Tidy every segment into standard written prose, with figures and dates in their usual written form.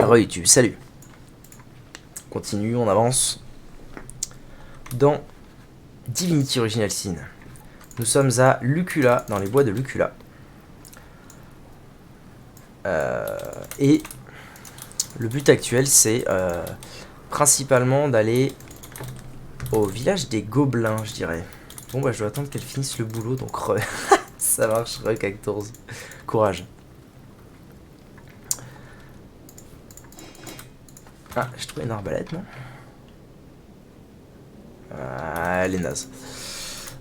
Re-YouTube, salut. Continue, on avance. Dans Divinity Original Sin. Nous sommes à Lucula, dans les bois de Lucula. Et le but actuel, c'est principalement d'aller au village des gobelins, je dirais. Bon, bah, je dois attendre qu'elle finisse le boulot, donc ça marche, re-14. Courage. Ah, j'ai trouvé une arbalète, non? Ah, elle est naze.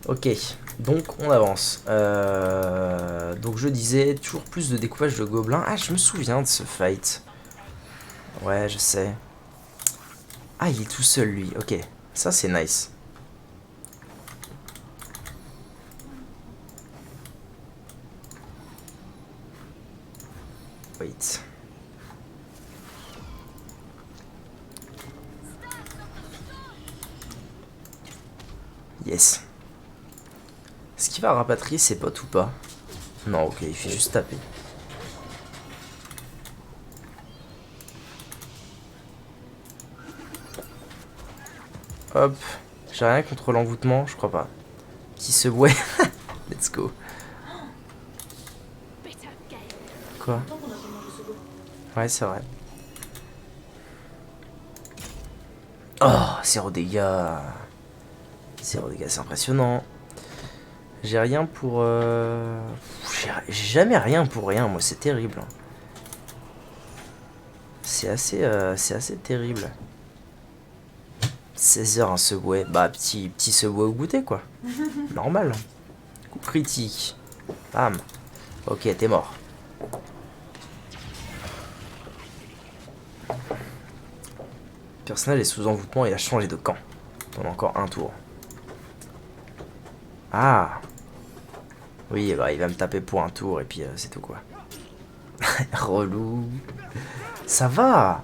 Ok, donc on avance. Donc je disais, toujours plus de découpage de gobelins. Ah, je me souviens de ce fight. Ouais, je sais. Ah, il est tout seul, lui. Ok, ça c'est nice. Wait. Yes. Est-ce qu'il va rapatrier ses potes ou pas? Non, ok, il fait juste taper. Hop. J'ai rien contre l'envoûtement, je crois pas. Petit subway. Let's go. Quoi? Ouais, c'est vrai. Oh, 0 dégâts. 0 dégâts, c'est impressionnant. J'ai rien pour... J'ai jamais rien pour rien, moi, c'est terrible. C'est assez terrible. 16 heures un subway. Bah, petit subway au goûter, quoi. Normal. Coup critique. Bam. Ok, t'es mort. Le personnage est sous envoûtement et a changé de camp. Pendant encore un tour. Ah. Oui, bah, il va me taper pour un tour et puis c'est tout, quoi. Relou. Ça va.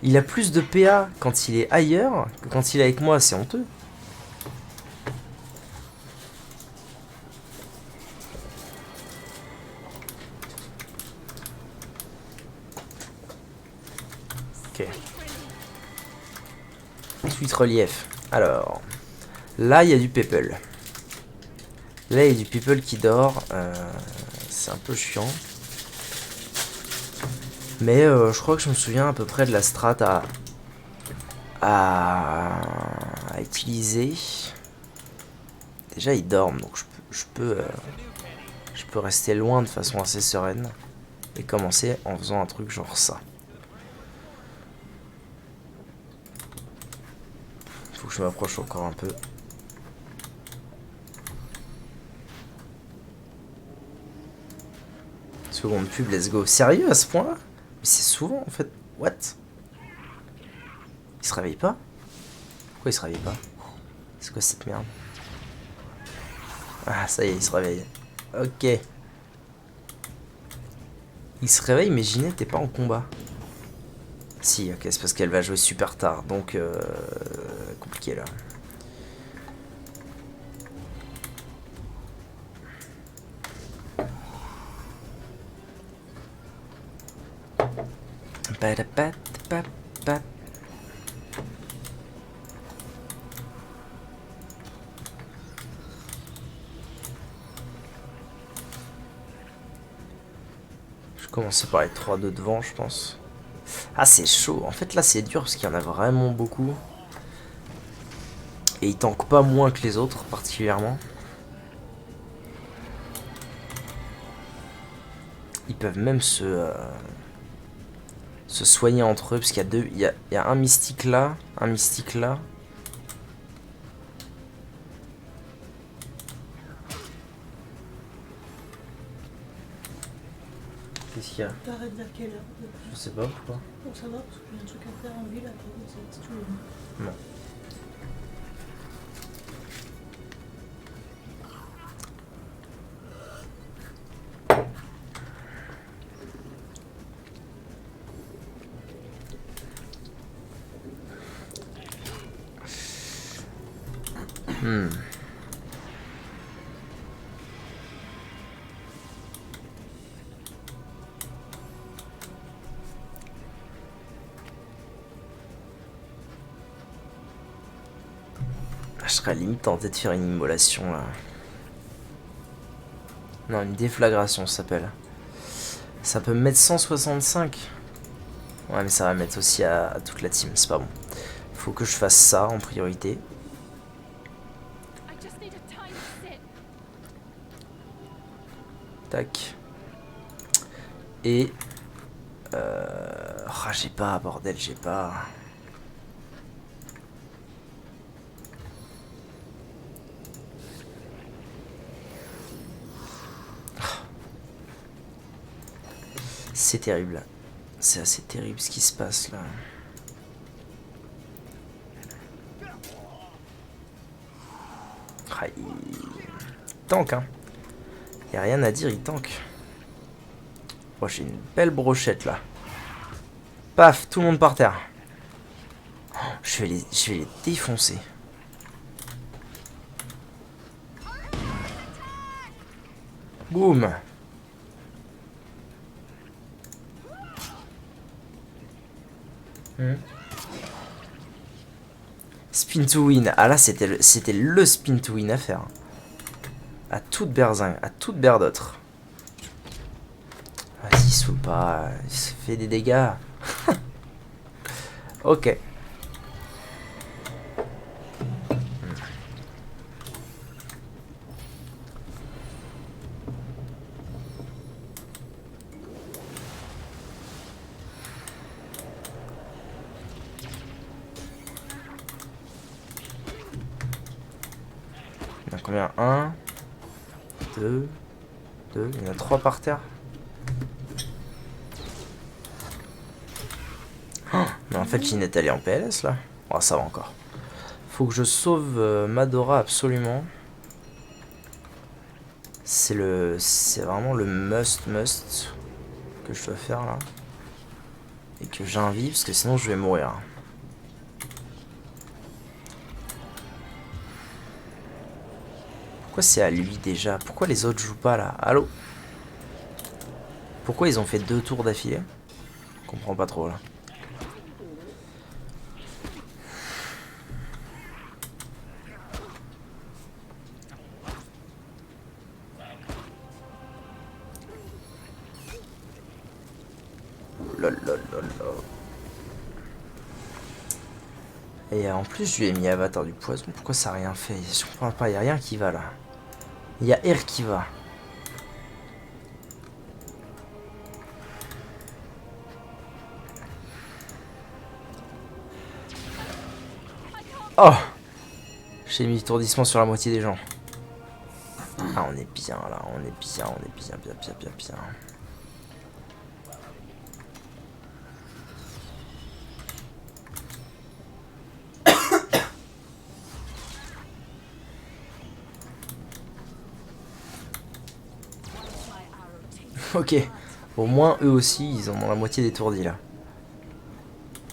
Il a plus de PA quand il est ailleurs que quand il est avec moi, c'est honteux. Ok. Suite relief. Alors, là il y a du people. Là il y a du people qui dort. C'est un peu chiant. Mais je crois que je me souviens à peu près de la strat à utiliser. Déjà ils dorment, donc je peux rester loin de façon assez sereine. Et commencer en faisant un truc genre ça. Faut que je m'approche encore un peu. Seconde pub, let's go. Sérieux à ce point-là? Mais c'est souvent en fait. What? Il se réveille pas? Pourquoi il se réveille pas? C'est quoi cette merde? Ah, ça y est, il se réveille. Ok. Il se réveille, mais Ginette est pas en combat. Si, ok, c'est parce qu'elle va jouer super tard, donc compliqué là. Je commençais par les 3-2 devant, je pense. Ah, c'est chaud. En fait, là, c'est dur parce qu'il y en a vraiment beaucoup. Et ils tankent pas moins que les autres, particulièrement. Ils peuvent même se soigner entre eux, parce qu'il y a deux. Il y a un mystique là, un mystique là. Qu'est-ce qu'il y a? T'arrêtes vers quelle heure? Je sais pas pourquoi. Pour savoir, parce que j'ai un truc à faire en ville après, si tu veux. Non. serais limite tenté de faire une immolation là. Non, une déflagration ça s'appelle. Ça peut me mettre 165. Ouais, mais ça va mettre aussi à toute la team, c'est pas bon. Faut que je fasse ça en priorité. Tac. Et... Oh, j'ai pas, bordel, j'ai pas... C'est terrible. C'est assez terrible ce qui se passe là. Ah, il tank, hein. Y a rien à dire, il tank. Oh, j'ai une belle brochette là. Paf, tout le monde par terre. Oh, je vais les défoncer. Boum. Spin to win. Ah là, c'était le spin to win à faire. À toute berzingue, à toute berdotre. Vas-y, saoule pas. Il se fait des dégâts. Ok. Il y en a combien? 1, 2, il y en a 3 par terre. Oh, mais en fait, Ginette elle est en PLS là. Oh, ça va encore. Faut que je sauve Madora absolument. C'est vraiment le must que je dois faire là. Et que j'invite parce que sinon je vais mourir. Pourquoi c'est à lui déjà? Pourquoi les autres jouent pas là? Allô? Pourquoi ils ont fait 2 tours d'affilée? Je comprends pas trop là. Lol. Et en plus, je lui ai mis Avatar du Poison. Pourquoi ça a rien fait? Je comprends pas, y a rien qui va là. Il y a R qui va. Oh! J'ai mis étourdissement sur la moitié des gens. Ah, on est bien là, on est bien. Ok, au moins eux aussi, ils ont la moitié d'étourdis là.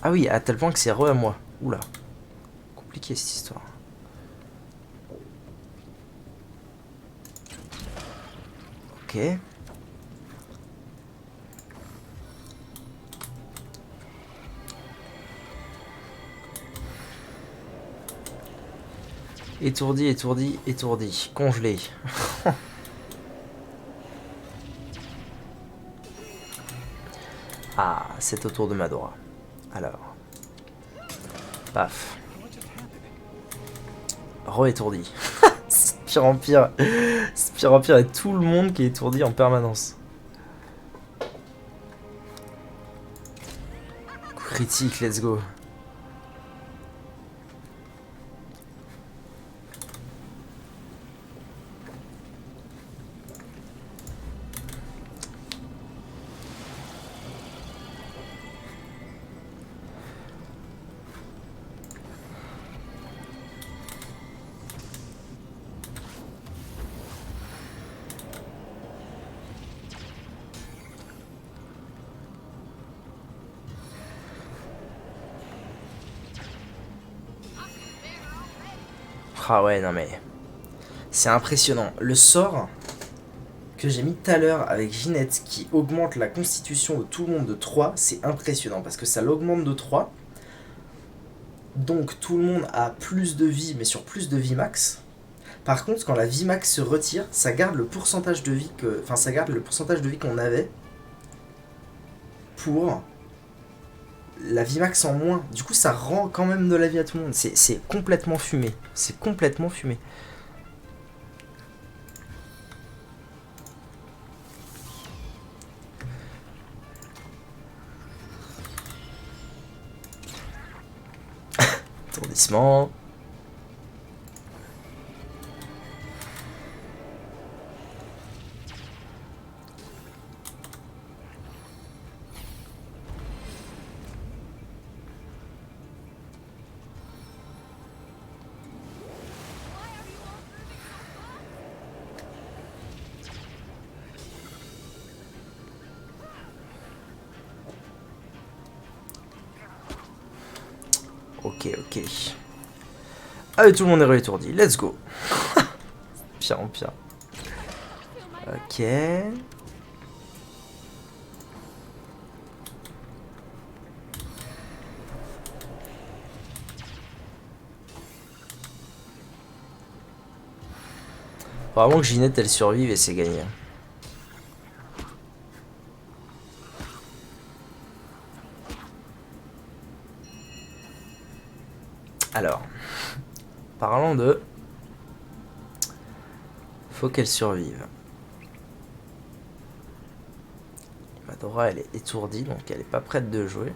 Ah oui, à tel point que c'est re à moi. Oula, compliqué cette histoire. Ok. Étourdi. Congelé. Ah, c'est au tour de Madora. Alors. Paf. Re-étourdi. C'est pire en pire. C'est pire en pire et tout le monde qui est étourdi en permanence. Critique, let's go. Ah ouais, non mais... C'est impressionnant. Le sort que j'ai mis tout à l'heure avec Ginette qui augmente la constitution de tout le monde de 3, c'est impressionnant parce que ça l'augmente de 3. Donc tout le monde a plus de vie, mais sur plus de vie max. Par contre, quand la vie max se retire, ça garde le pourcentage de vie que, enfin, ça garde le pourcentage de vie qu'on avait pour la vie max en moins. Du coup, ça rend quand même de la vie à tout le monde. C'est complètement fumé. C'est complètement fumé. Tourdissement. Ok, ok. Allez, tout le monde est réétourdi. Let's go. Pire en pire. Ok. Faut vraiment que Ginette elle survive et c'est gagné. Alors, parlons de... Faut qu'elle survive. Madora elle est étourdie donc elle est pas prête de jouer.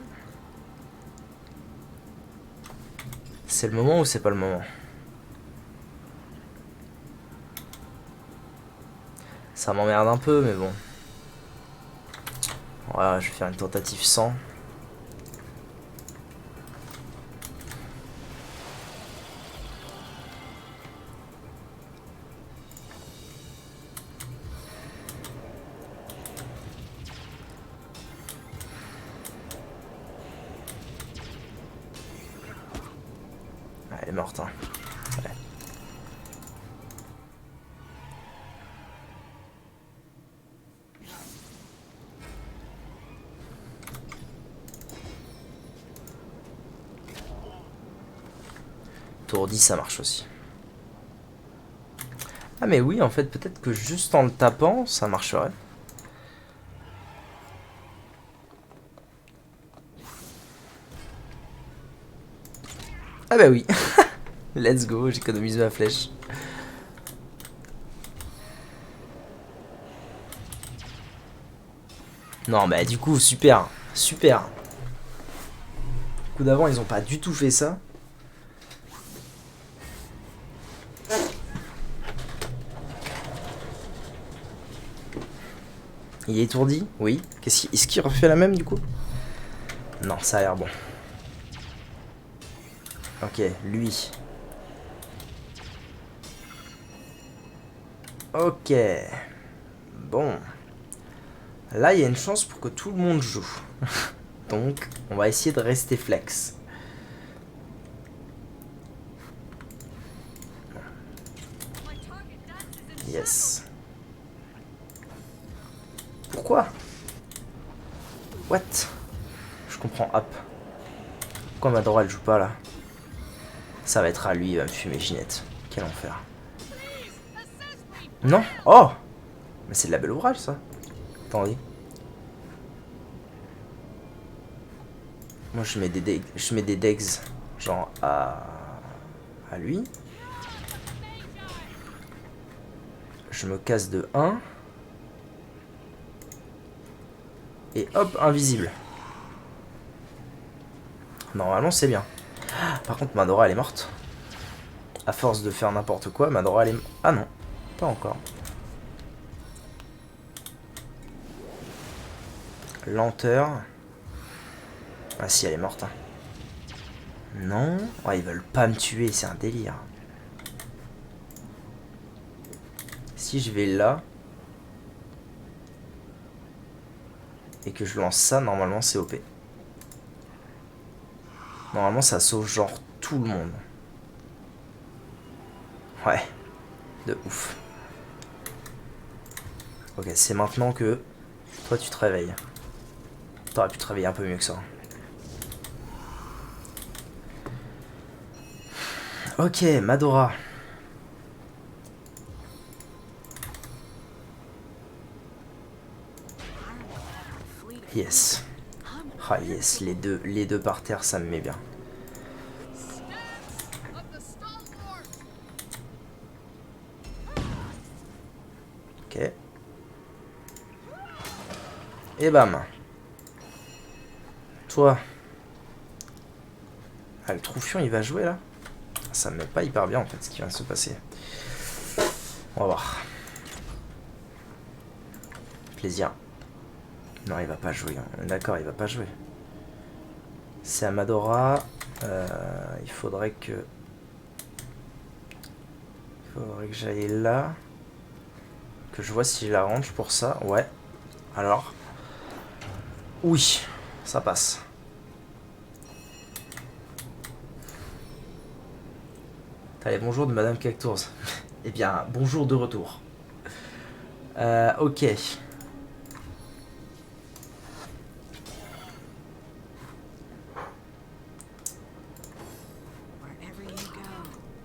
C'est le moment ou c'est pas le moment? Ça m'emmerde un peu mais bon. Ouais, je vais faire une tentative sans. Elle est morte, hein. Ouais. Tourdi, ça marche aussi. Ah mais oui, en fait, peut-être que juste en le tapant, ça marcherait. Ah bah oui. Let's go, j'économise ma flèche. Non, bah du coup, super. Super. Le coup d'avant, ils ont pas du tout fait ça. Il est étourdi? Oui. Est-ce qu'il refait la même du coup? Non, ça a l'air bon. Ok, lui. Ok. Bon. Là, il y a une chance pour que tout le monde joue. Donc, on va essayer de rester flex. Yes. Pourquoi? What? Je comprends, hop. Pourquoi Madora elle joue pas là? Ça va être à lui, il va me fumer Ginette. Quel enfer. Non? Oh! Mais c'est de la belle ouvrage ça. Attendez. Moi je mets des degs genre à lui. Je me casse de 1. Et hop, invisible. Normalement c'est bien. Par contre Madora elle est morte. À force de faire n'importe quoi, Madora elle est... Ah non, pas encore. Lenteur. Ah si, elle est morte. Hein. Non. Ouais, ils veulent pas me tuer, c'est un délire. Si je vais là... et que je lance ça, normalement c'est OP. Normalement ça sauve genre tout le monde. Ouais. De ouf. Ok, c'est maintenant que toi tu te réveilles. T'aurais pu te réveiller un peu mieux que ça. Ok, Madora. Yes. Ah yes, les deux par terre, ça me met bien. Ok. Et bam. Toi. Ah, le Troufion, il va jouer là? Ça me met pas hyper bien en fait ce qui vient de se passer. On va voir. Plaisir. Non, il va pas jouer. D'accord, il va pas jouer. C'est Amadora. Il faudrait que... j'aille là. Que je vois si je la range pour ça. Ouais. Alors. Oui. Ça passe. Allez, bonjour de Madame Cactours. Eh bien, bonjour de retour. Ok.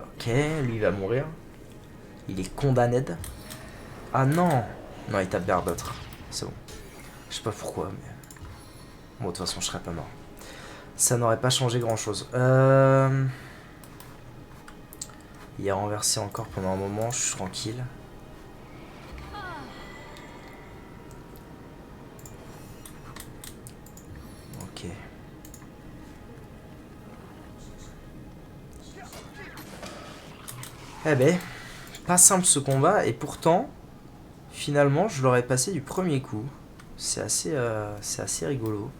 Ok, lui il va mourir. Il est condamné. Ah non. Non, il tape vers d'autres. C'est bon. Je sais pas pourquoi, mais... Bon, de toute façon, je serais pas mort. Ça n'aurait pas changé grand-chose. Il a renversé encore pendant un moment, je suis tranquille. Ok. Eh ben, pas simple ce combat, et pourtant, finalement, je l'aurais passé du premier coup. C'est assez rigolo.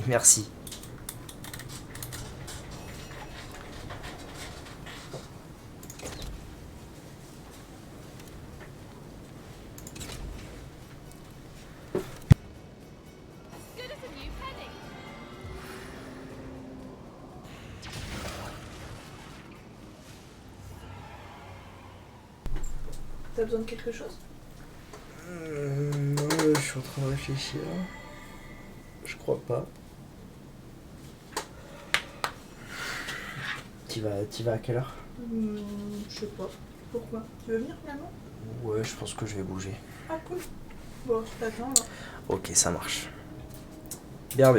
Merci. T'as besoin de quelque chose? Je suis en train de réfléchir. Je crois pas. T'y vas à quelle heure? Je sais pas. Pourquoi? Tu veux venir finalement? Ouais, je pense que je vais bouger. Ah cool. Bon, je t'attends là. Ok, ça marche. BRB.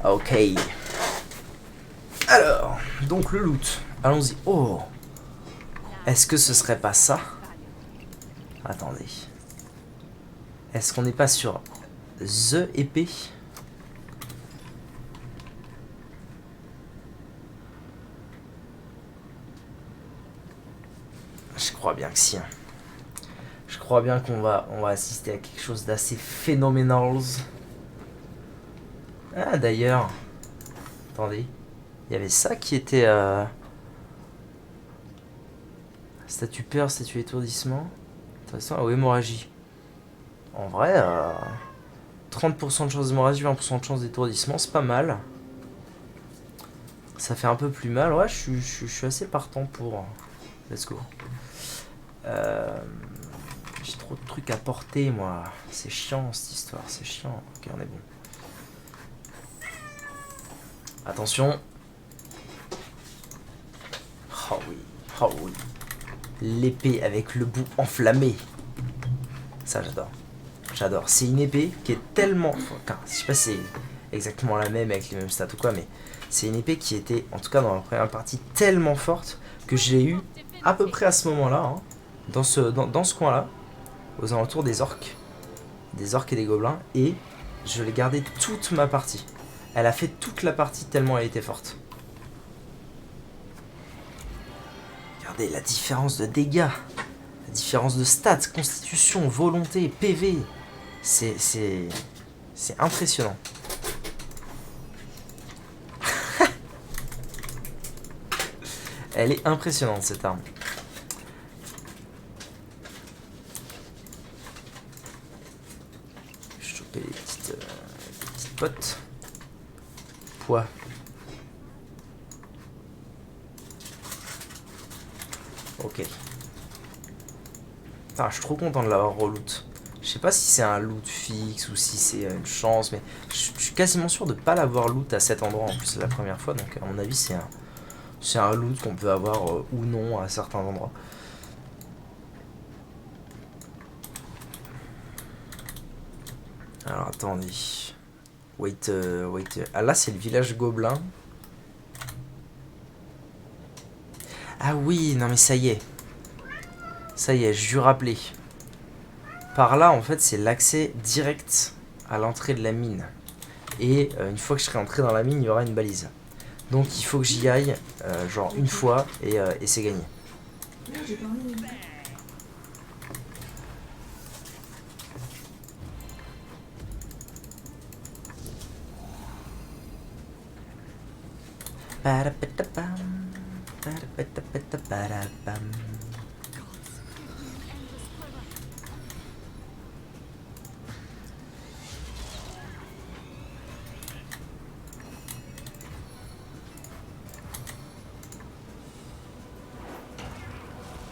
Ok. Alors, donc le loot. Allons-y. Oh. Est-ce que ce serait pas ça? Attendez. Est-ce qu'on n'est pas sur The épée? Je crois bien que si. Je crois bien qu'on va assister à quelque chose d'assez phénoménal. Ah d'ailleurs. Attendez. Il y avait ça qui était... Statue peur, statue étourdissement. Intéressant, hémorragie. En vrai, 30% de chance d'hémorragie, 20% de chance d'étourdissement, c'est pas mal. Ça fait un peu plus mal. Ouais, je suis assez partant pour... Let's go. J'ai trop de trucs à porter, moi. C'est chiant, cette histoire, c'est chiant. Ok, on est bon. Attention. Oh oui, oh oui. L'épée avec le bout enflammé. Ça, j'adore. J'adore. C'est une épée qui est tellement... Enfin, je sais pas si c'est exactement la même avec les mêmes stats ou quoi, mais C'est une épée qui était, en tout cas dans la première partie, tellement forte que je l'ai eu à peu près à ce moment-là, hein, dans ce coin-là, aux alentours des orques et des gobelins, et je l'ai gardé toute ma partie. Elle a fait toute la partie tellement elle était forte. Regardez la différence de dégâts, la différence de stats, constitution, volonté, PV. C'est impressionnant. Elle est impressionnante cette arme. Je vais choper les petites potes. Poids. Ok. Ah, je suis trop content de l'avoir reloot. Je sais pas si c'est un loot fixe ou si c'est une chance, mais je suis quasiment sûr de pas l'avoir loot à cet endroit en plus c'est la première fois, donc à mon avis c'est un loot qu'on peut avoir ou non à certains endroits. Alors attendez. Wait. Ah là c'est le village gobelin. Ah oui, non mais ça y est. Ça y est, je lui rappelais. Par là en fait c'est l'accès direct à l'entrée de la mine. Et une fois que je serai entré dans la mine, il y aura une balise. Donc il faut que j'y aille genre une fois et c'est gagné. J'ai pas envie.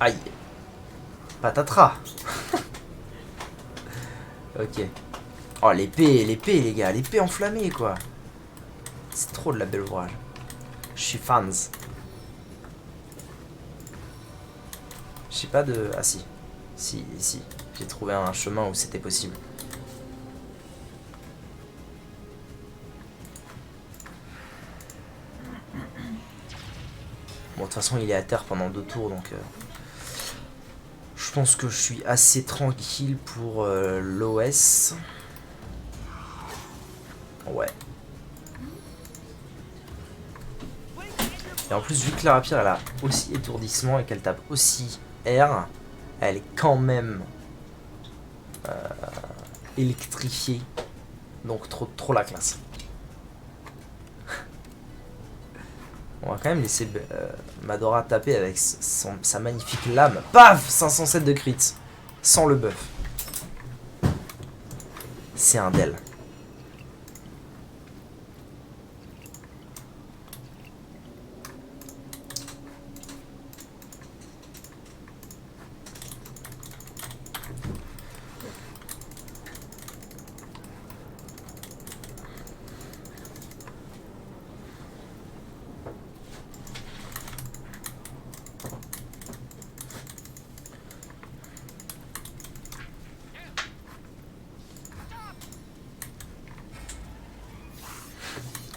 Aïe. Patatras. Ok. Oh l'épée les gars, l'épée enflammée quoi. C'est trop de la belle ouvrage. Je suis fans. Je sais pas de... Ah si. Si. J'ai trouvé un chemin où c'était possible. Bon de toute façon il est à terre pendant 2 tours donc... Je pense que je suis assez tranquille pour l'OS. Ouais. Et en plus, vu que la rapière elle a aussi étourdissement et qu'elle tape aussi R, elle est quand même électrifiée. Donc trop la classe. On va quand même laisser Madora taper avec sa magnifique lame. Paf, 507 de crit. Sans le buff. C'est un del.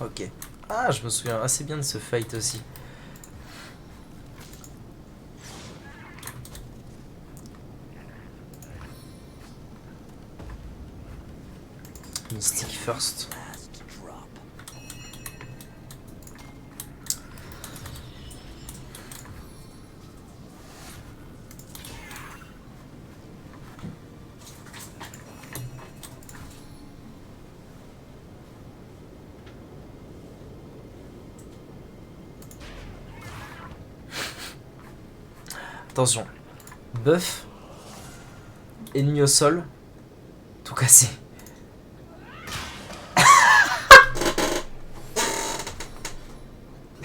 Ok. Ah, je me souviens assez bien de ce fight aussi. Mystic first. Attention. Buff. Ennemi au sol. Tout cassé.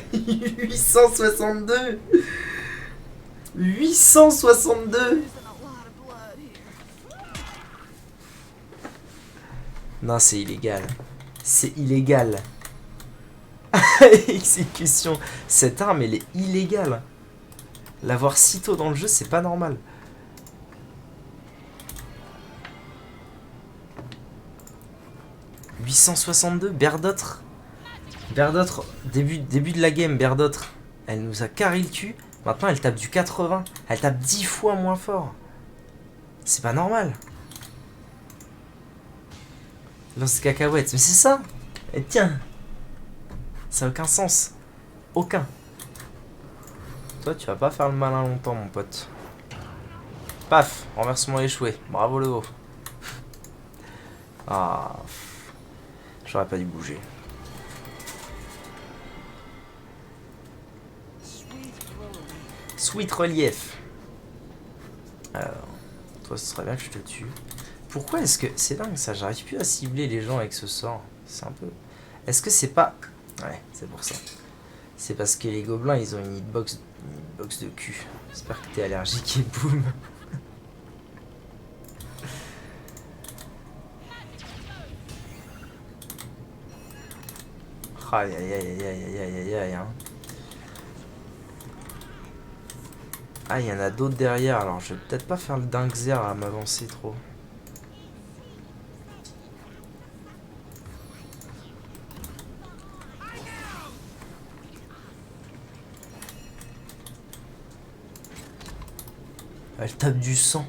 « 862 ! 862 ! Non, c'est illégal. C'est illégal. Exécution. Cette arme, elle est illégale. L'avoir si tôt dans le jeu, c'est pas normal. « 862 ! Berdottre Berdotre, début de la game, Berdotre, elle nous a carré le cul. Maintenant, elle tape du 80. Elle tape 10 fois moins fort. C'est pas normal. Lance cacahuètes. Mais c'est ça. Et tiens. Ça n'a aucun sens. Aucun. Toi, tu vas pas faire le malin longtemps, mon pote. Paf. Renversement échoué. Bravo, le haut. Ah. J'aurais pas dû bouger. Sweet relief. Alors, toi, ce serait bien que je te tue. Pourquoi est-ce que... C'est dingue ça, j'arrive plus à cibler les gens avec ce sort. C'est un peu... Est-ce que c'est pas... Ouais, c'est pour ça. C'est parce que les gobelins, ils ont une hitbox de cul. J'espère que t'es allergique et boum. Aïe aïe aïe aïe aïe aïe aïe aïe hein. Ah, il y en a d'autres derrière, alors je vais peut-être pas faire le dinguezer à m'avancer trop. Elle tape du sang.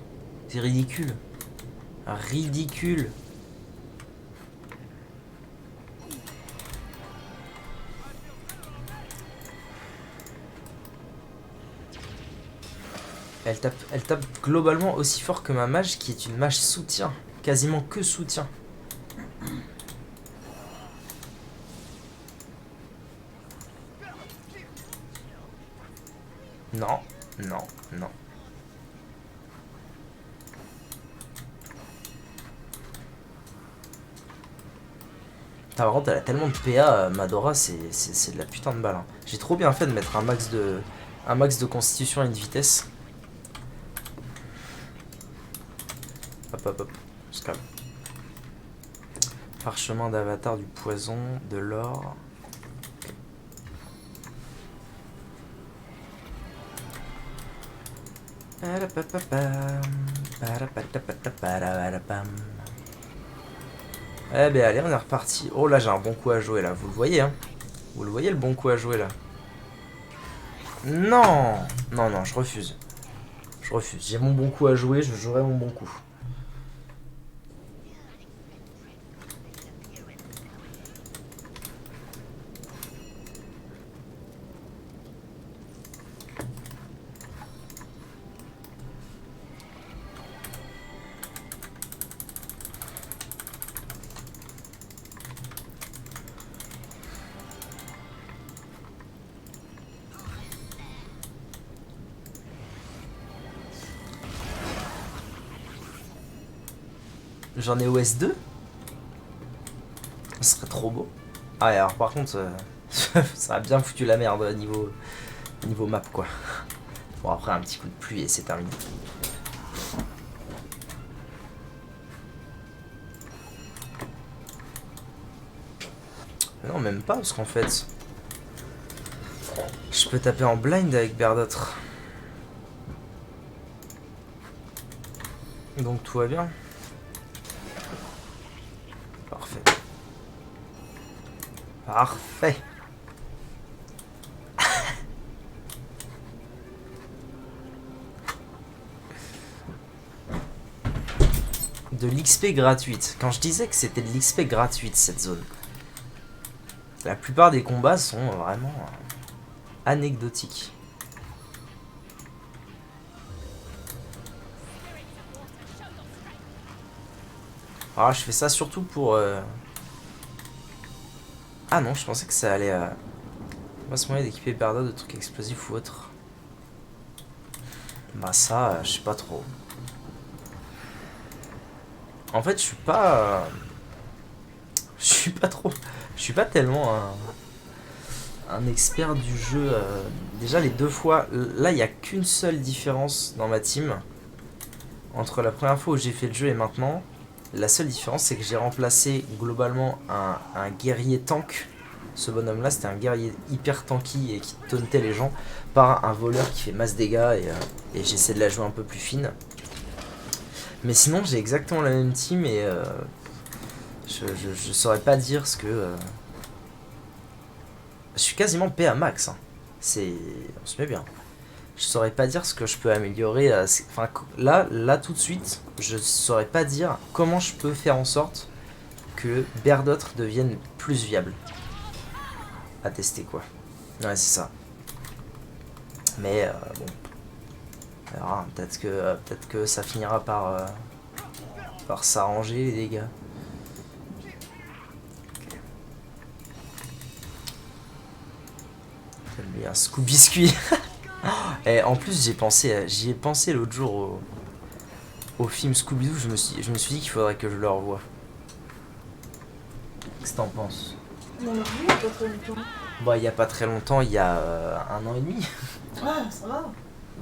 C'est ridicule. Ridicule. Elle tape globalement aussi fort que ma mage qui est une mage soutien. Quasiment que soutien. Non, non, non. Par contre, elle a tellement de PA, Madora, c'est de la putain de balle. Hein. J'ai trop bien fait de mettre un max de constitution et de vitesse. Hop, hop, hop. On se calme. Parchemin d'avatar, du poison, de l'or. Eh ben allez, on est reparti. Oh là, j'ai un bon coup à jouer là, vous le voyez hein. Vous le voyez le bon coup à jouer là. Non. Non, non, je refuse. Je refuse. J'ai mon bon coup à jouer, je jouerai mon bon coup. J'en ai OS2. Ce serait trop beau. Ah et alors par contre, ça a bien foutu la merde niveau map quoi. Bon après un petit coup de pluie et c'est terminé. Non même pas parce qu'en fait, je peux taper en blind avec Berdotre. Donc tout va bien. Parfait. Parfait. De l'XP gratuite. Quand je disais que c'était de l'XP gratuite cette zone. La plupart des combats sont vraiment anecdotiques. Alors je fais ça surtout pour... Ah non, je pensais que ça allait... Pas ce moyen d'équiper Berda de trucs explosifs ou autres. Bah ça, je sais pas trop. En fait, je suis pas... Je suis pas trop... Je suis pas tellement un expert du jeu. Déjà les deux fois... Là, il n'y a qu'une seule différence dans ma team. Entre la première fois où j'ai fait le jeu et maintenant. La seule différence, c'est que j'ai remplacé globalement un guerrier tank. Ce bonhomme là, c'était un guerrier hyper tanky et qui tauntait les gens, par un voleur qui fait masse dégâts et j'essaie de la jouer un peu plus fine. Mais sinon, j'ai exactement la même team et je saurais pas dire ce que Je suis quasiment PA max. Hein. C'est... On se met bien. Je saurais pas dire ce que je peux améliorer. Enfin, là, tout de suite, je saurais pas dire comment je peux faire en sorte que Berdot devienne plus viable. À tester, quoi. Ouais, c'est ça. Mais, bon. On verra. Peut-être que ça finira par s'arranger, les dégâts. Lui, un Scooby-Biscuit. Et en plus, j'y ai pensé l'autre jour au film Scooby-Doo. Je me suis dit qu'il faudrait que je le revoie. Qu'est-ce que t'en penses? On l'a revu il y a pas très longtemps. Bah, il y a pas très longtemps, il y a 1 an et demi. Ouais, ça va.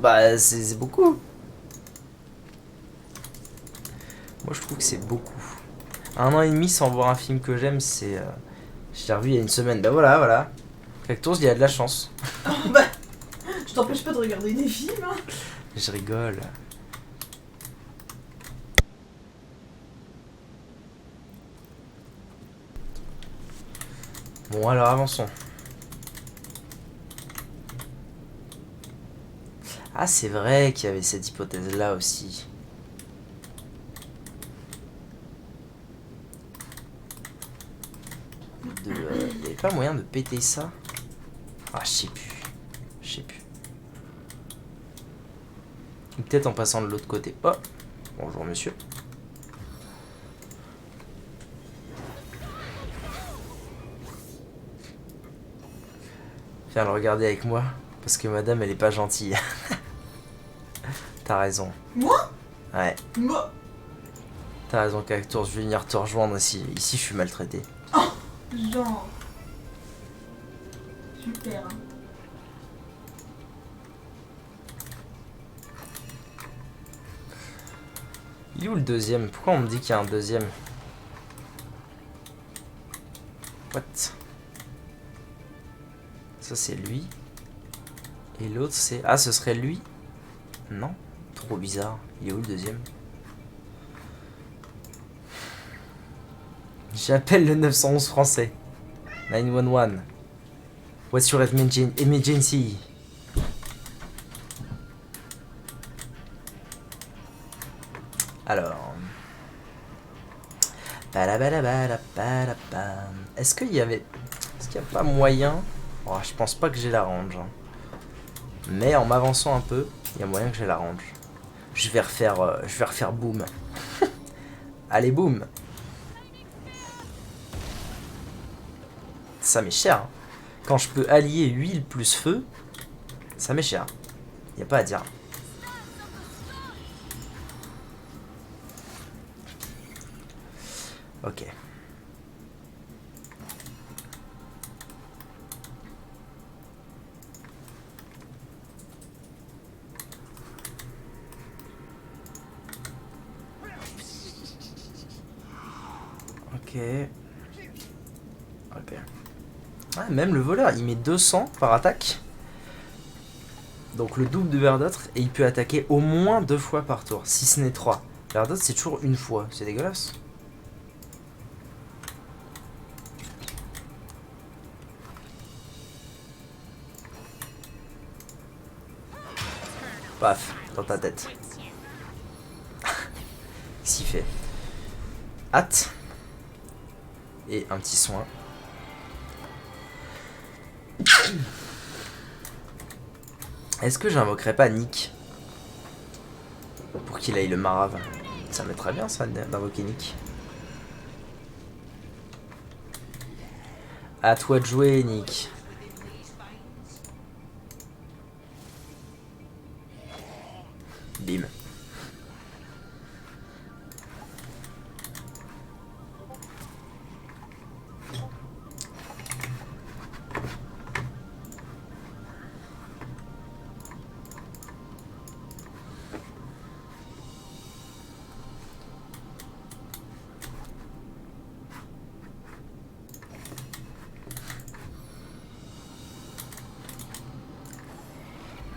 Bah, c'est beaucoup. Moi, je trouve que c'est beaucoup. 1 an et demi sans voir un film que j'aime, c'est... Je l'ai revu il y a une semaine. Bah voilà. Cactus, il y a de la chance. Bah, je t'empêche pas de regarder des films. Hein. Je rigole. Bon, alors avançons. Ah, c'est vrai qu'il y avait cette hypothèse-là aussi. Il n'y avait pas moyen de péter ça? Ah, je sais plus. Ou peut-être en passant de l'autre côté. Oh, bonjour monsieur. Viens le regarder avec moi, parce que madame elle est pas gentille. T'as raison. Moi? Ouais. Moi? T'as raison, Cactus, je vais venir te rejoindre ici. Ici je suis maltraité. Oh, genre. Super. Hein. Il est où le deuxième? Pourquoi on me dit qu'il y a un deuxième? What? Ça c'est lui. Et l'autre c'est... Ah, ce serait lui? Non? Trop bizarre. Il est où le deuxième? J'appelle le 911 français. 911. What's your emergency? Alors... Est-ce qu'il y avait... Est-ce qu'il n'y a pas moyen... Oh, je pense pas que j'ai la range. Hein. Mais en m'avançant un peu, il y a moyen que j'ai la range. Je vais refaire boom. Allez, boom. Ça m'est cher. Hein. Quand je peux allier huile plus feu, ça m'est cher. Y a pas à dire. Ok. Ok. Ah, même le voleur, il met 200 par attaque. Donc le double de Berdot, et il peut attaquer au moins 2 fois par tour, si ce n'est 3. Berdot, c'est toujours 1 fois, c'est dégueulasse. Paf, dans ta tête. Qu'est-ce qu'il fait? Hâte. Et un petit soin. Est-ce que j'invoquerais pas Nick pour qu'il aille le marave? Ça mettrait bien ça d'invoquer Nick. À toi de jouer, Nick. Bim.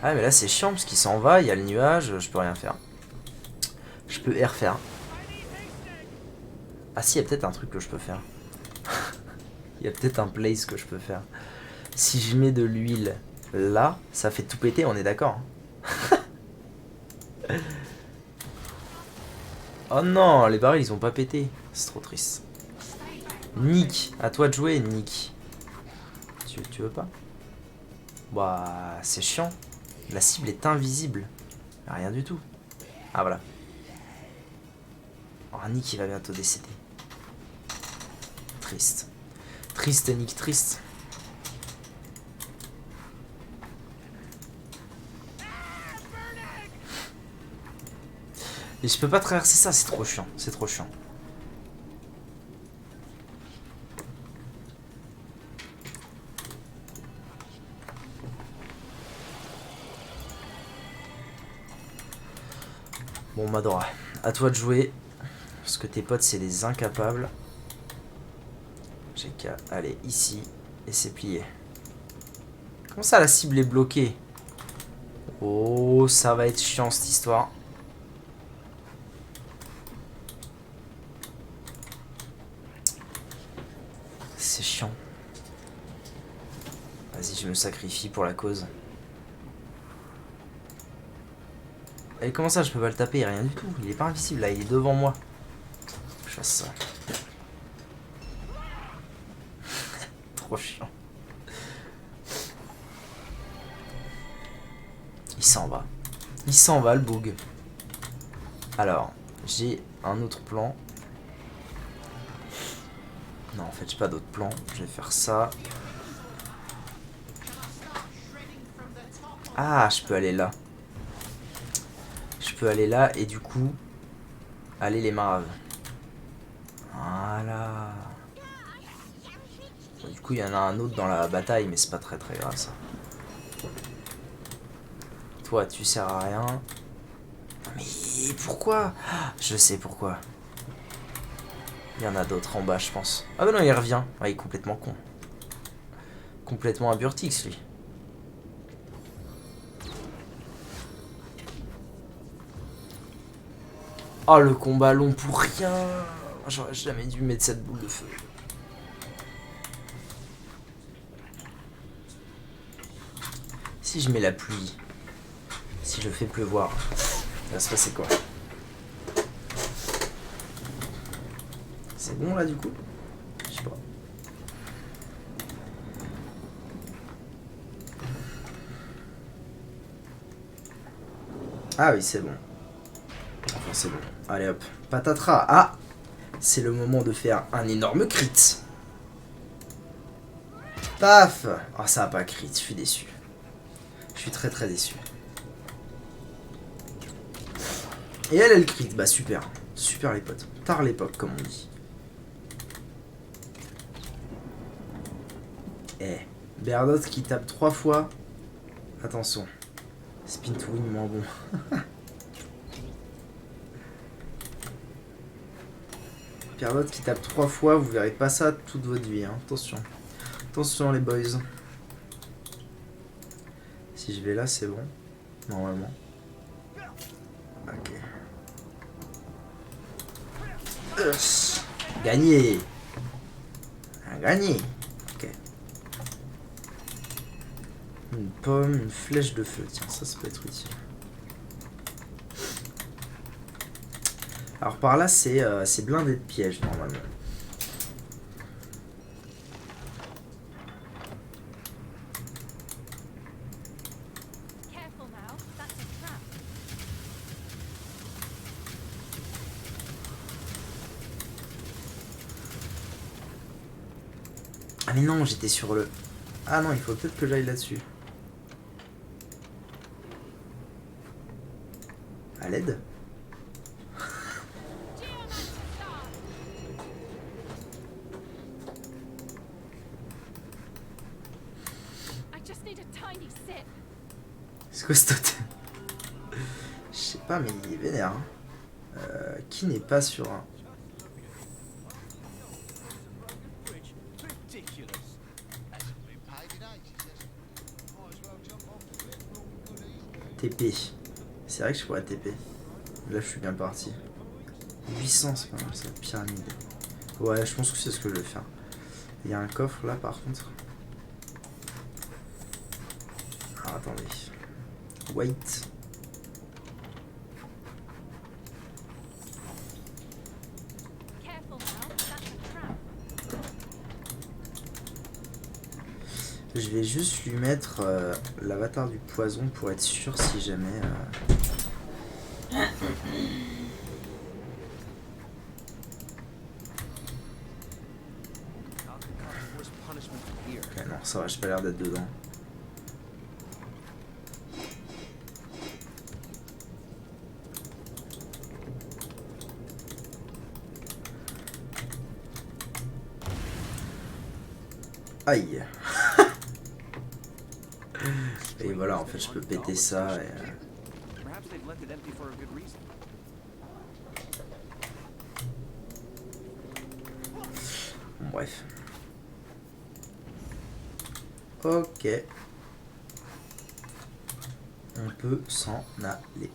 Ah mais là c'est chiant parce qu'il s'en va, il y a le nuage, je peux rien faire. Je peux R faire. Ah si, il y a peut-être un truc que je peux faire. Il y a peut-être un place que je peux faire. Si je mets de l'huile là, ça fait tout péter, on est d'accord. Oh non, les barils ils ont pas pété. C'est trop triste. Nick, à toi de jouer, Nick. Tu veux pas? Bah, c'est chiant. La cible est invisible. Rien du tout. Ah voilà. Oh, Nick il va bientôt décéder. Triste. Triste Nick, triste. Et je peux pas traverser ça, c'est trop chiant. C'est trop chiant. Bon Madora, à toi de jouer. Parce que tes potes c'est des incapables. J'ai qu'à aller ici. Et c'est plié. Comment ça la cible est bloquée? Oh, ça va être chiant cette histoire. C'est chiant. Vas-y, je me sacrifie pour la cause. Et comment ça, je peux pas le taper? Rien du tout. Il est pas invisible là, il est devant moi. Je fasse ça. Trop chiant. Il s'en va. Il s'en va le bug. Alors, j'ai un autre plan. Non, en fait, j'ai pas d'autre plan. Je vais faire ça. Ah, je peux aller là. Je peux aller là et du coup, aller les marves. Voilà. Du coup, il y en a un autre dans la bataille, mais c'est pas très grave ça. Toi, tu sers à rien. Mais pourquoi? Je sais pourquoi. Il y en a d'autres en bas, je pense. Ah bah non, il revient. Ah, il est complètement con. Complètement à Burtix, lui. Oh, le combat long pour rien. J'aurais jamais dû mettre cette boule de feu. Si je mets la pluie, si je fais pleuvoir, il va se passer quoi? C'est bon là du coup? Je sais pas. Ah oui, c'est bon. Enfin, c'est bon. Allez hop. Patatras. Ah! C'est le moment de faire un énorme crit. Paf! Oh, ça a pas crit. Je suis déçu. Je suis très déçu. Et elle crit. Bah super. Super les potes. Tard l'époque, comme on dit. Eh. Berdot qui tape 3 fois. Attention. Spin to win moins bon. Berdot qui tape 3 fois. Vous verrez pas ça toute votre vie. Hein. Attention. Attention les boys. Si je vais là, c'est bon. Normalement. Ok. Gagné. Gagné. Ok. Une pomme, une flèche de feu. Tiens, ça peut être utile. Alors par là, c'est blindé de pièges normalement. Ah mais non, j'étais sur le... Ah non, il faut peut-être que j'aille là-dessus. À l'aide? C'est quoi ce totem? Je sais pas, mais il est vénère. Hein. Qui n'est pas sur un... TP. C'est vrai que je pourrais TP. Là, je suis bien parti. 800, c'est pas mal ça. Pyramide. Ouais, je pense que c'est ce que je vais faire. Il y a un coffre là, par contre. Alors attendez. Wait. Je vais juste lui mettre l'avatar du poison pour être sûr si jamais... Ok, non, ça va, j'ai pas l'air d'être dedans. Aïe. Et voilà, en fait, je peux péter ça et... Bon, bref. Ok. On peut s'en aller.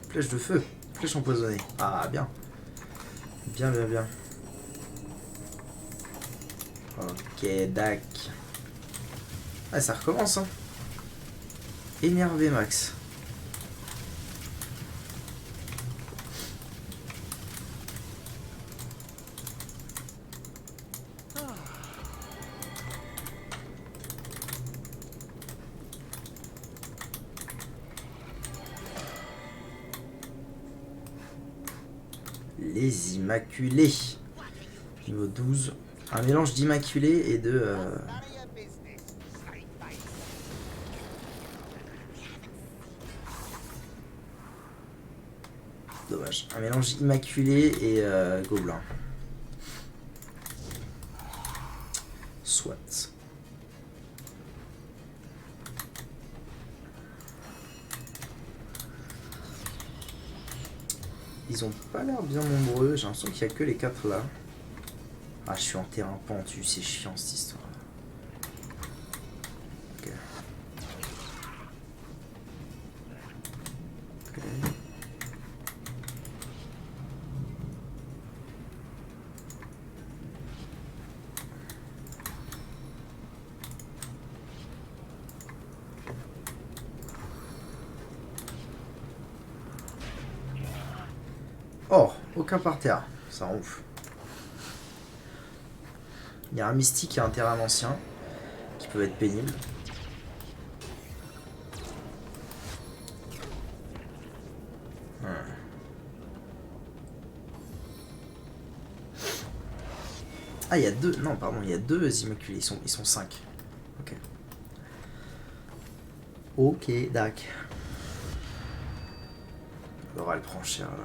Flèche de feu. Flèche empoisonnée. Ah, bien. Bien, bien, bien. Ok, dac. Ah, ça recommence, hein. Énervé max. Les Immaculés. Niveau 12. Un mélange d'Immaculés et de... Dommage. Un mélange Immaculé et Gobelin. Soit. Ils ont pas l'air bien nombreux. J'ai l'impression qu'il y a que les 4 là. Ah, je suis en terrain pentu. C'est chiant cette histoire. Ok. Ok. Oh, aucun par terre. Ça rend ouf. Il y a un mystique et un terrain ancien qui peuvent être pénibles. Ah, il y a deux. Non, pardon, il y a deux Immaculés. Ils sont 5. Ok. Ok, dac. Laura, elle prend cher là.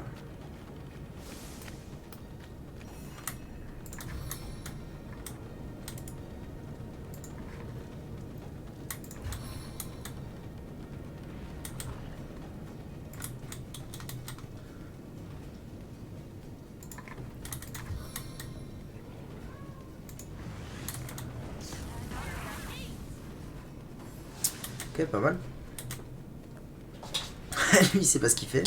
Ok, pas mal. Lui, il sait pas ce qu'il fait.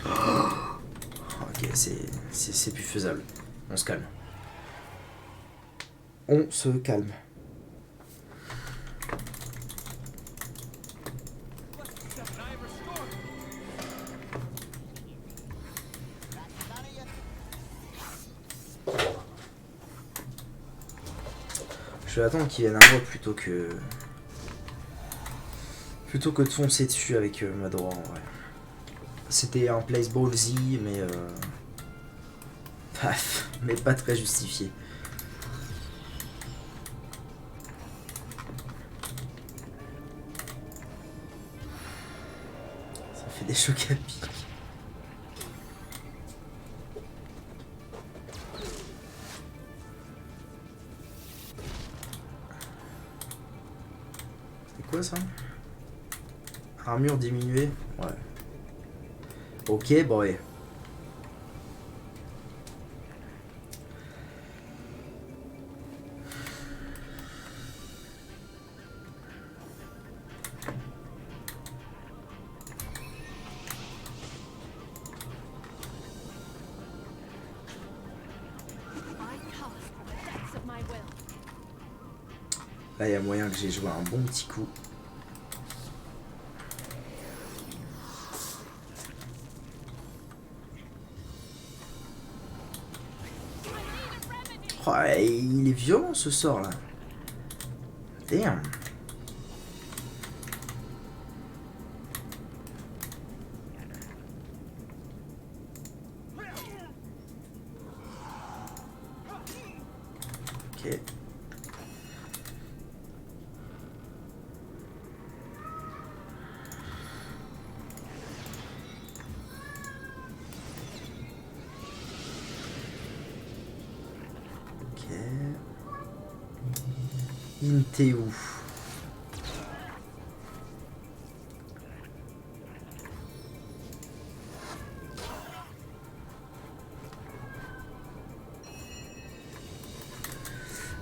Ok, c'est plus faisable. On se calme. On se calme. Je vais attendre qu'il vienne à moi plutôt que de foncer dessus avec Madora en vrai. C'était un place ballsy mais paf, mais pas très justifié. Ça fait des chocs à pic. C'est quoi ça? Armure diminuée? Ouais. Ok, bon ouais. Là, il y a moyen que j'ai joué un bon petit coup. Oh, il est violent ce sort là. Damn. Ok. Ok. T'es où?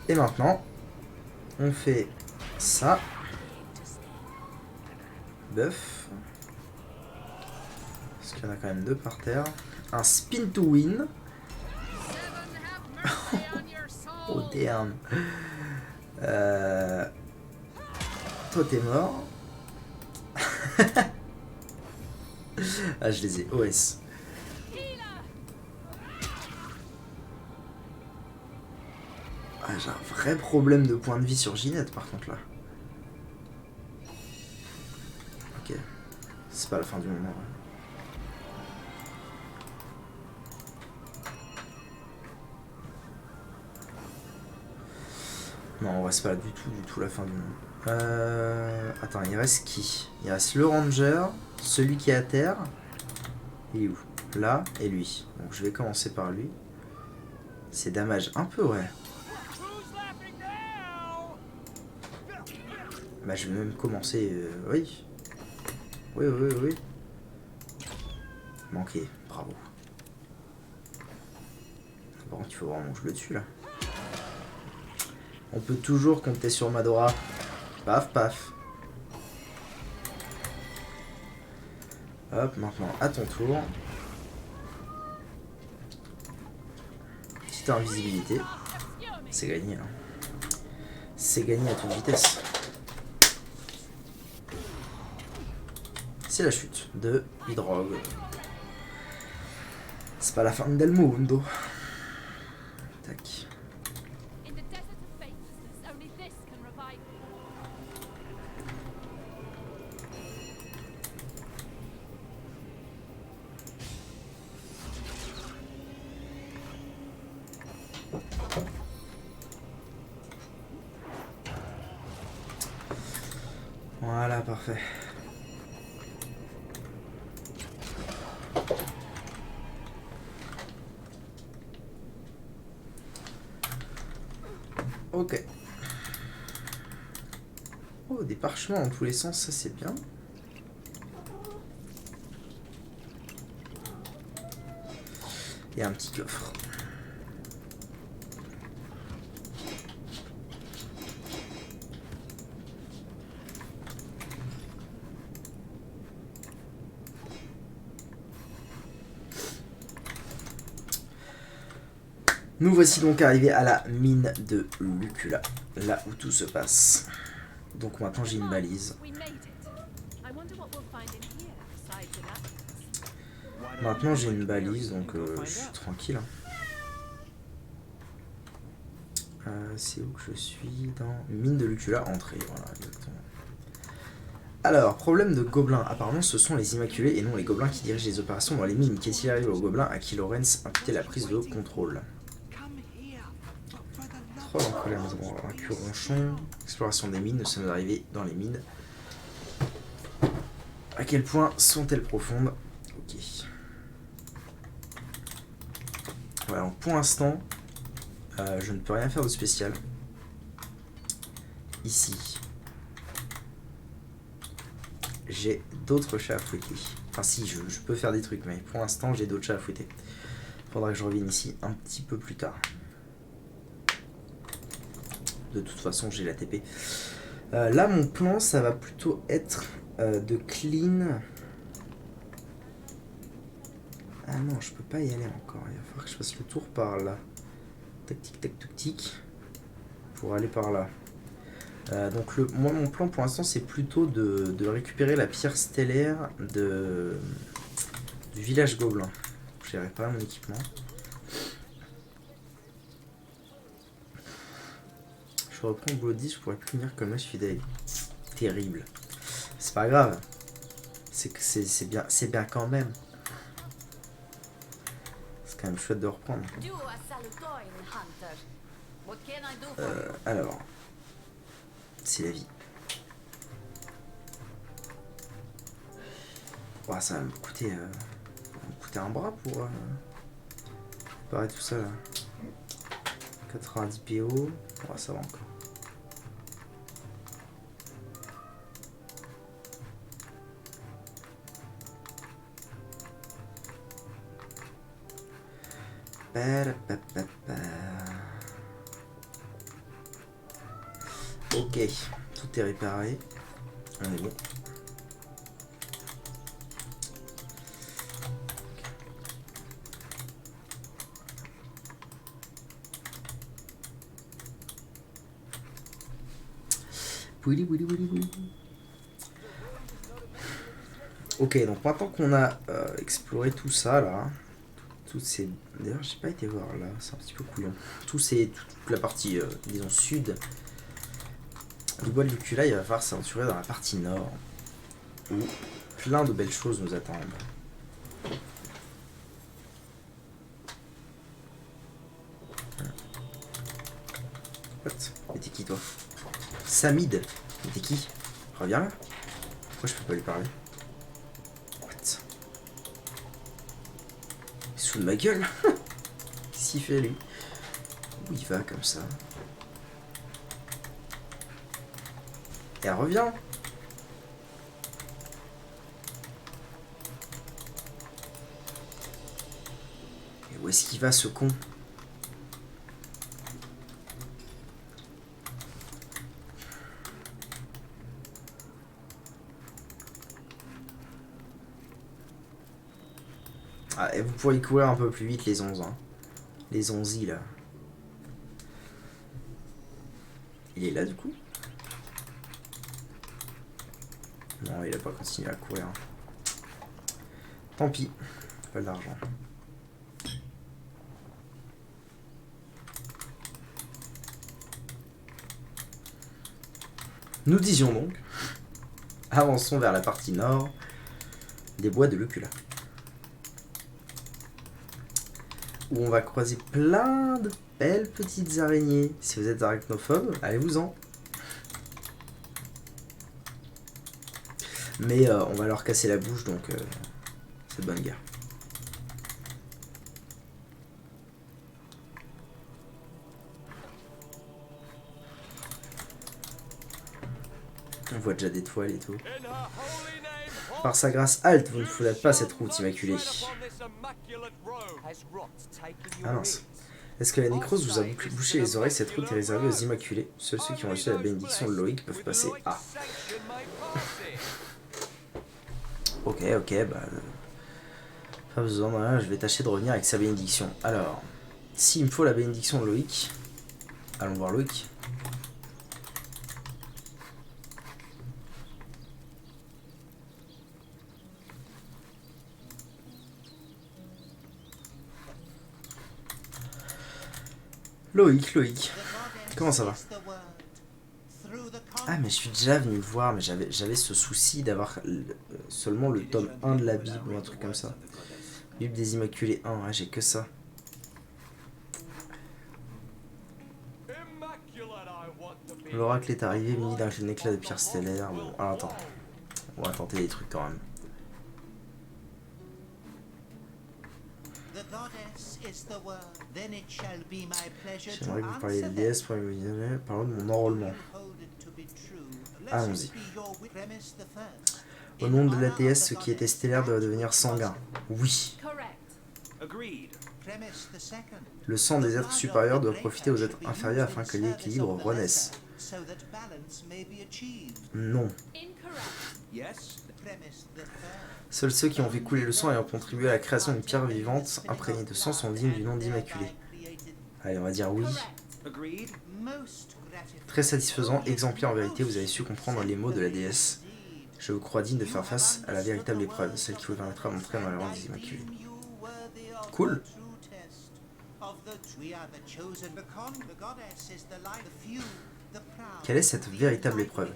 Et maintenant, on fait ça. Buff. Parce qu'il y en a quand même deux par terre. Un spin to win. Oh damn. Toi t'es mort. Ah je les ai. OS. Ah, j'ai un vrai problème de point de vie sur Ginette par contre là. Ok. C'est pas la fin du moment. Ouais. Non, en vrai, c'est pas du tout la fin du monde. Attends, il reste qui? Il reste le ranger, celui qui est à terre. Il est où? Là, et lui. Donc je vais commencer par lui. C'est damage un peu, ouais. Bah je vais même commencer... oui. Oui. Manqué, bravo. Par contre, il faut vraiment que je le tue, là. On peut toujours compter sur Madora. Paf, paf. Hop, maintenant, à ton tour. Petite invisibilité. C'est gagné, hein. C'est gagné à toute vitesse. C'est la chute de Hydrogue. C'est pas la fin del mundo. Tac. Voilà, parfait. Ok. Oh, des parchemins dans tous les sens, ça c'est bien. Et un petit coffre. Nous voici donc arrivés à la mine de Lucula, là où tout se passe. Donc maintenant j'ai une balise. Maintenant j'ai une balise, donc je suis tranquille. C'est où que je suis? Dans mine de Lucula, entrée, voilà, exactement. Alors, problème de gobelins. Apparemment, ce sont les Immaculés et non les gobelins qui dirigent les opérations dans les mines. Qu'est-il arrivé aux gobelins à qui Lorenz imputait la prise de contrôle? Troll en colère, nous avons vaincu Ronchon. Exploration des mines, nous sommes arrivés dans les mines. À quel point sont-elles profondes? Ok. Voilà, donc pour l'instant, je ne peux rien faire de spécial. Ici, j'ai d'autres chats à fouetter. Enfin si, je peux faire des trucs, mais pour l'instant, j'ai d'autres chats à fouetter. Faudra que je revienne ici un petit peu plus tard. De toute façon, j'ai la TP. Là, mon plan, ça va plutôt être de clean. Ah non, je peux pas y aller encore. Il va falloir que je fasse le tour par là. Tac, tic, tac, tic, tic. Pour aller par là. Donc moi mon plan pour l'instant c'est plutôt de récupérer la pierre stellaire du village gobelin. J'ai réparé mon équipement. Je reprends Bloody, je pourrais plus venir comme là je suis deg. Terrible. C'est pas grave. C'est bien quand même. C'est quand même chouette de reprendre. Alors. C'est la vie. Oh, ça va me coûter un bras pour préparer tout ça là. 90 PO. Oh, ça va encore. Ok, tout est réparé. On est bon. Ok, donc maintenant qu'on a exploré tout ça là, toutes ces... D'ailleurs, j'ai pas été voir là, c'est un petit peu couillon. Toute la partie, disons, sud du bois de Lucula, il va falloir s'aventurer dans la partie nord, où plein de belles choses nous attendent. What? Mais t'es qui toi? Samid? Mais t'es qui? Reviens là. Pourquoi je peux pas lui parler? What? Il se fout de ma gueule. Qu'est-ce qu'il fait lui? Où il va comme ça? Et elle revient. Et où est-ce qu'il va ce con? Ah, et vous pourriez courir un peu plus vite les 11 hein. Les 11 là. Il est là du coup? Non, il a pas continué à courir. Tant pis, pas d'argent. Nous disions donc, avançons vers la partie nord des bois de Lucula. Où on va croiser plein de belles petites araignées. Si vous êtes arachnophobe, allez-vous-en. Mais on va leur casser la bouche, donc c'est de bonne guerre. On voit déjà des toiles et tout. Par sa grâce halte, vous ne foulez pas cette route immaculée. Ah mince. Est-ce que la nécrose vous a bouché les oreilles? Cette route est réservée aux immaculés. Seuls ceux qui ont reçu la bénédiction de Loïc peuvent passer. Ah. Ok, bah... pas besoin, voilà, je vais tâcher de revenir avec sa bénédiction. Alors, s'il me faut la bénédiction de Loïc, allons voir Loïc. Loïc, comment ça va? Ah mais je suis déjà venu le voir, mais j'avais ce souci d'avoir seulement le tome 1 de la Bible ou un truc comme ça. Bible des Immaculés 1, ouais, j'ai que ça. L'oracle est arrivé, muni d'un éclat de pierre stellaire. Bon, alors attends, on va tenter des trucs quand même. J'aimerais que vous parliez de déesse pour me parlons de mon enrôlement. Allons-y. Au nom de la déesse, ce qui était stellaire doit devenir sanguin. Oui. Le sang des êtres supérieurs doit profiter aux êtres inférieurs afin que l'équilibre renaisse. Non. Seuls ceux qui ont fait couler le sang et ont contribué à la création d'une pierre vivante imprégnée de sang sont dignes du nom d'immaculé. Allez, on va dire oui. Très satisfaisant, exemplaire en vérité, vous avez su comprendre les mots de la déesse. Je vous crois digne de faire face à la véritable épreuve, celle qui vous permettra de montrer dans la lande des Immaculés. Cool. Quelle est cette véritable épreuve?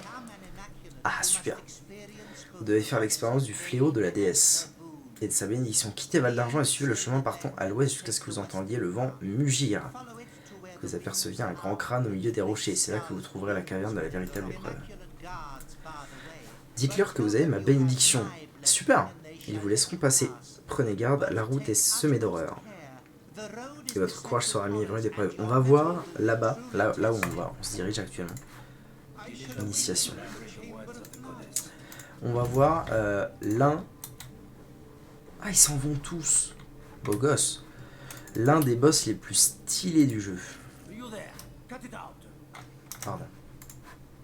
Ah, super. Vous devez faire l'expérience du fléau de la déesse et de sa bénédiction. Quittez Val d'Argent et suivez le chemin partant à l'ouest jusqu'à ce que vous entendiez le vent mugir. Que vous aperceviez un grand crâne au milieu des rochers. C'est là que vous trouverez la caverne de la véritable épreuve. Dites-leur que vous avez ma bénédiction. Super. Ils vous laisseront passer. Prenez garde, la route est semée d'horreur. Et votre courage sera mis à l'épreuve. On va voir là-bas, là où on se dirige actuellement. Initiation. On va voir l'un... Ah, ils s'en vont tous. Beau gosse. L'un des boss les plus stylés du jeu. Pardon.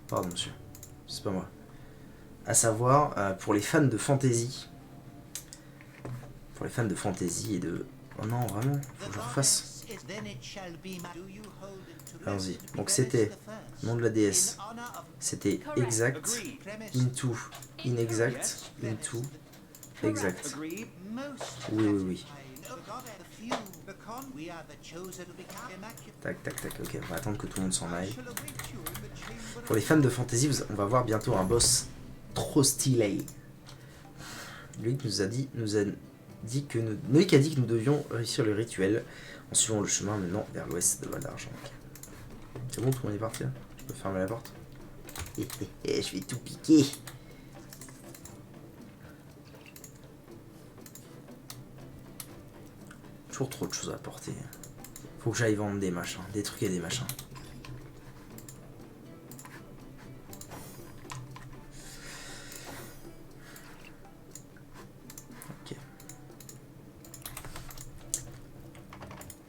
Pardon, monsieur. C'est pas moi. À savoir, pour les fans de fantasy. Pour les fans de fantasy et de... Oh non, vraiment, faut que je refasse. Allons-y. Donc c'était nom de la déesse. C'était exact, into, inexact, into, exact. Oui, oui, oui. Tac, tac, tac. Ok, on va attendre que tout le monde s'en aille. Pour les fans de fantasy, on va voir bientôt un boss trop stylé. Lui nous a dit que nous devions réussir le rituel en suivant le chemin menant vers l'ouest de Val d'Argent. C'est bon, tout le monde est parti là? Je peux fermer la porte? Je vais tout piquer. Toujours trop de choses à apporter. Faut que j'aille vendre des machins, des trucs et des machins. Ok.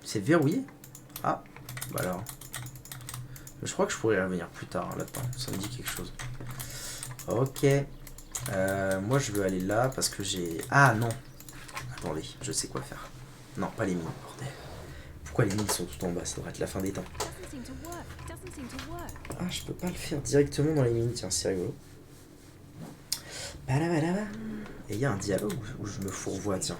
C'est verrouillé? Ah, bah alors. Je crois que je pourrais y revenir plus tard là-dedans, ça me dit quelque chose. Ok. Moi je veux aller là parce que j'ai... Ah non. Attendez, je sais quoi faire. Non, pas les mines, bordel. Pourquoi les mines sont tout en bas? Ça devrait être la fin des temps. Ah, je peux pas le faire directement dans les mines, tiens, c'est rigolo. Et il y a un dialogue où je me fourvoie, tiens.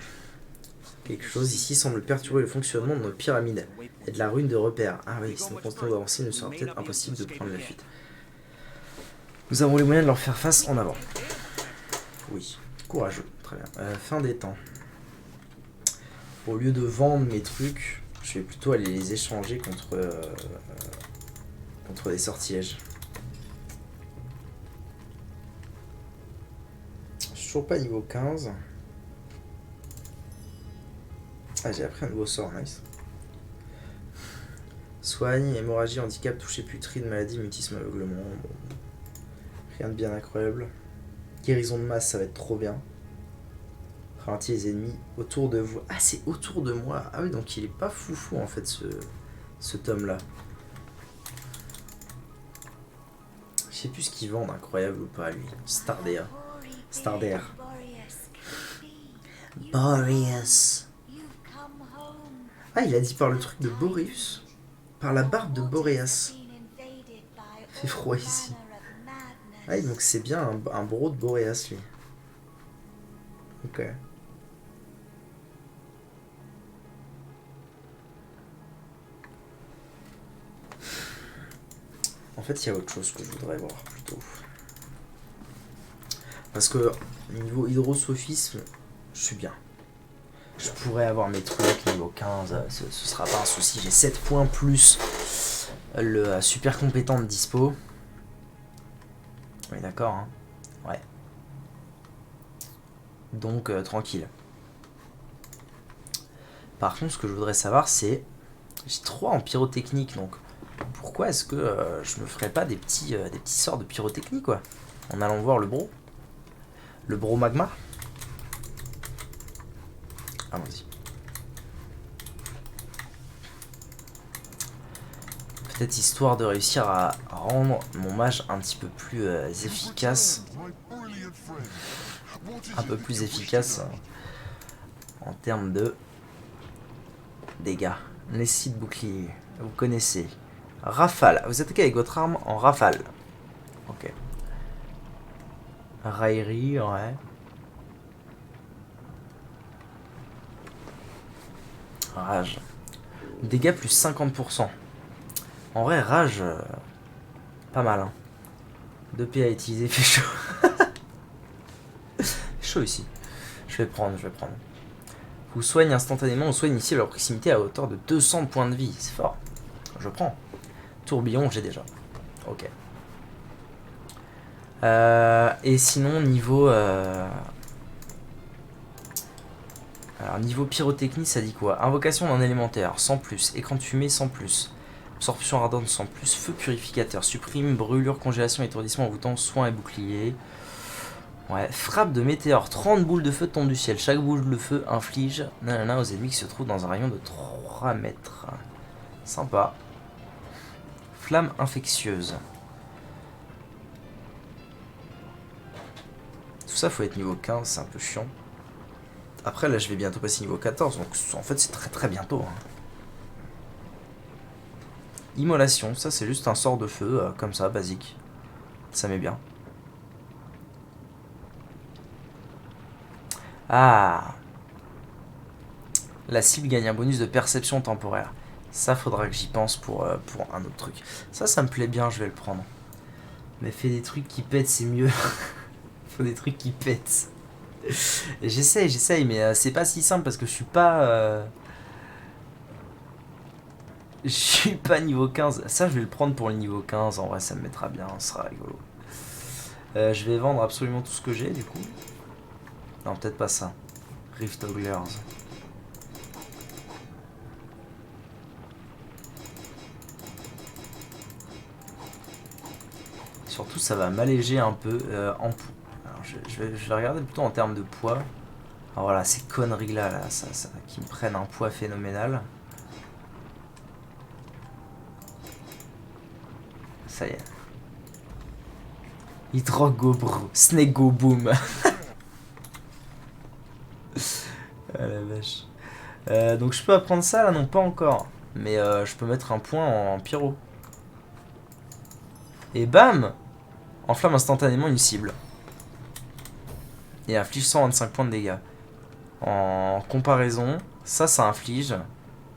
Quelque chose ici semble perturber le fonctionnement de notre pyramide et de la rune de repère. Ah oui, si nous continuons d'avancer, il nous sera peut-être impossible de prendre la fuite. Nous avons les moyens de leur faire face en avant. Oui, courageux, très bien. Fin des temps. Au lieu de vendre mes trucs, je vais plutôt aller les échanger contre des sortilèges. Je suis toujours pas niveau 15. Ah, j'ai appris un nouveau sort, nice. Soigne, hémorragie, handicap, toucher, putride, maladie, mutisme, aveuglement. Bon. Rien de bien incroyable. Guérison de masse, ça va être trop bien. Ralentir les ennemis autour de vous. Ah, c'est autour de moi. Ah oui, donc il est pas foufou en fait, ce tome-là. Je sais plus ce qu'il vend d'incroyable ou pas, lui. Stardair. Stardair. Boreas. Ah, il a dit par le truc de Boreas. Par la barbe de Boreas. Il fait froid ici. Ah, donc c'est bien un bro de Boreas, lui. Ok. En fait, il y a autre chose que je voudrais voir plutôt. Parce que niveau hydrosophisme, je suis bien. Je pourrais avoir mes trucs niveau 15, ce sera pas un souci. J'ai 7 points plus le super compétent de dispo. Oui, d'accord, hein. Ouais. Donc, tranquille. Par contre, ce que je voudrais savoir, c'est... J'ai 3 en pyrotechnique, donc... Pourquoi est-ce que je me ferais pas des petits sorts de pyrotechnie, quoi? En allant voir le bro. Le bro magma. Allons-y. Peut-être histoire de réussir à rendre mon mage un petit peu plus efficace. Un peu plus efficace en termes de dégâts. Les sites boucliers, vous connaissez. Rafale. Vous attaquez avec votre arme en rafale. Ok. Raillerie, ouais. Rage. Dégâts plus 50%. En vrai, rage, pas mal. Hein. 2 P à utiliser, fait chaud. Chaud ici. Je vais prendre. Vous soigne instantanément ou soigne ici à leur proximité à hauteur de 200 points de vie. C'est fort. Je prends. Tourbillon, j'ai déjà. Ok. Et sinon, niveau... Alors, niveau pyrotechnie, ça dit quoi? Invocation d'un élémentaire, sans plus. Écran de fumée, sans plus. Absorption ardente, sans plus. Feu purificateur, supprime, brûlure, congélation, étourdissement, envoûtant, soin et bouclier. Ouais, frappe de météore, 30 boules de feu tombent du ciel. Chaque boule de feu inflige nanana aux ennemis qui se trouvent dans un rayon de 3 mètres. Sympa. Flamme infectieuse. Tout ça, faut être niveau 15, c'est un peu chiant. Après, là, je vais bientôt passer niveau 14, donc en fait, c'est très bientôt. Hein. Immolation, ça, c'est juste un sort de feu, comme ça, basique. Ça met bien. Ah. La cible gagne un bonus de perception temporaire. Ça, faudra que j'y pense pour un autre truc. Ça me plaît bien, je vais le prendre. Mais fais des trucs qui pètent, c'est mieux. Faut des trucs qui pètent. J'essaye, mais c'est pas si simple parce que je suis pas... Je suis pas niveau 15. Ça, je vais le prendre pour le niveau 15. En vrai, ça me mettra bien, ce sera rigolo. Je vais vendre absolument tout ce que j'ai, du coup. Non, peut-être pas ça. Rift Ogglers. Surtout, ça va m'alléger un peu en poids. Alors, je vais regarder plutôt en termes de poids. Alors voilà, ces conneries-là, ça, qui me prennent un poids phénoménal. Ça y est. Hydro go bro. Snake go boom. Ah la vache. Donc je peux apprendre ça là, non pas encore. Mais je peux mettre un point en pyro. Et bam! Enflamme instantanément une cible. Et inflige 125 points de dégâts. En comparaison, ça inflige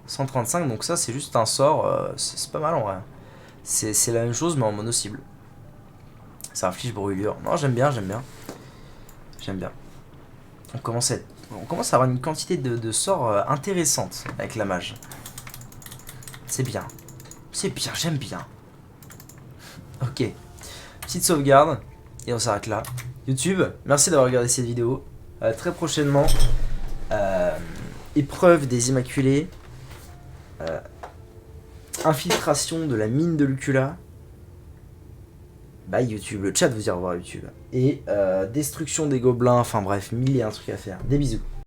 135. Donc ça c'est juste un sort. C'est pas mal en vrai. C'est la même chose mais en mono-cible. Ça inflige brûlure. Non, j'aime bien. On commence à avoir une quantité de sorts intéressante avec la mage. C'est bien, j'aime bien. Ok, petite sauvegarde et on s'arrête là. YouTube, merci d'avoir regardé cette vidéo. Très prochainement, épreuve des Immaculés, infiltration de la mine de Lucula. Bye YouTube, le chat vous dit au revoir YouTube. Et destruction des gobelins, enfin bref, 1000 et un trucs à faire. Des bisous.